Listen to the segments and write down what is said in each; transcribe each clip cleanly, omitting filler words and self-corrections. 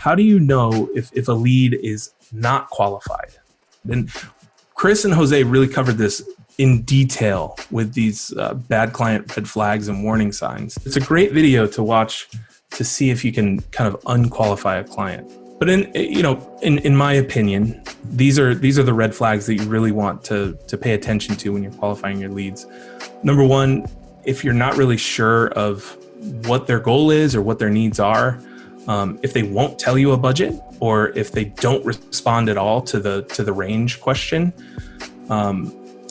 how do you know if a lead is not qualified? And Chris and Jose really covered this in detail with these bad client red flags and warning signs. It's a great video to watch to see if you can kind of unqualify a client. But in my opinion, these are the red flags that you really want to pay attention to when you're qualifying your leads. Number one, if you're not really sure of what their goal is or what their needs are, if they won't tell you a budget, or if they don't respond at all to the range question,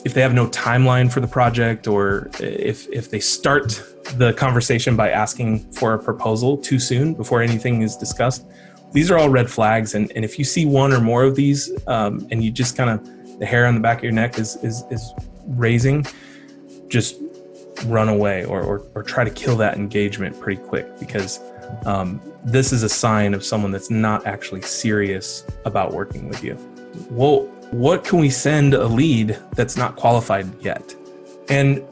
if they have no timeline for the project, or if they start the conversation by asking for a proposal too soon before anything is discussed, these are all red flags. And if you see one or more of these, and you just kind of, the hair on the back of your neck is raising, just run away or try to kill that engagement pretty quick, because this is a sign of someone that's not actually serious about working with you. Well, what can we send a lead that's not qualified yet? And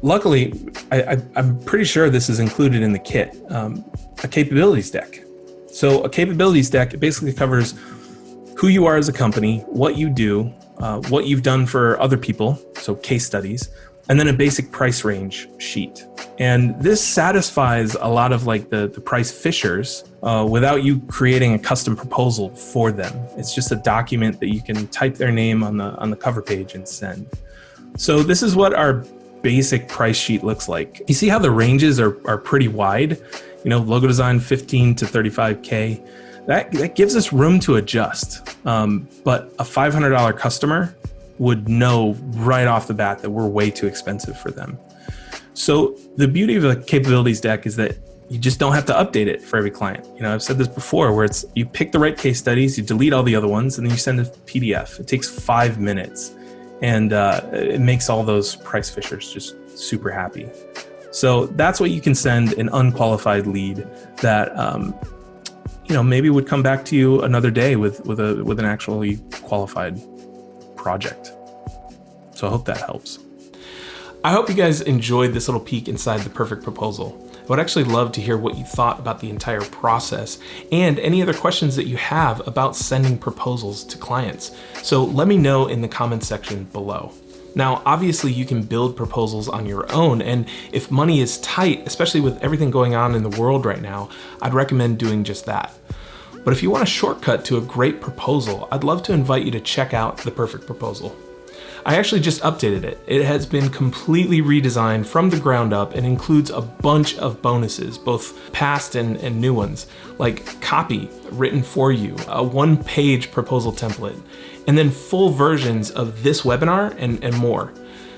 luckily, I'm pretty sure this is included in the kit, a capabilities deck. So a capabilities deck, it basically covers who you are as a company, what you do, what you've done for other people, so case studies, and then a basic price range sheet. And this satisfies a lot of like the price fishers without you creating a custom proposal for them. It's just a document that you can type their name on the cover page and send. So this is what our basic price sheet looks like. You see how the ranges are pretty wide? Logo design 15 to 35K. That gives us room to adjust. But a $500 customer would know right off the bat that we're way too expensive for them. So the beauty of a capabilities deck is that you just don't have to update it for every client. I've said this before, where it's you pick the right case studies, you delete all the other ones, and then you send a PDF. It takes 5 minutes, and it makes all those price fishers just super happy. So that's what you can send an unqualified lead that maybe would come back to you another day with an actually qualified project. So I hope that helps. I hope you guys enjoyed this little peek inside the perfect proposal. I would actually love to hear what you thought about the entire process and any other questions that you have about sending proposals to clients. So let me know in the comments section below. Now, obviously you can build proposals on your own, and if money is tight, especially with everything going on in the world right now, I'd recommend doing just that. But if you want a shortcut to a great proposal, I'd love to invite you to check out the perfect proposal. I actually just updated it. It has been completely redesigned from the ground up and includes a bunch of bonuses, both past and new ones, like copy written for you, a one-page proposal template, and then full versions of this webinar and more.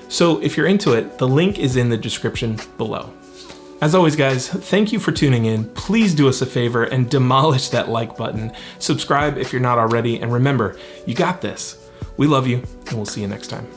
So if you're into it, the link is in the description below. As always, guys, thank you for tuning in. Please do us a favor and demolish that like button. Subscribe if you're not already, and remember, you got this. We love you, and we'll see you next time.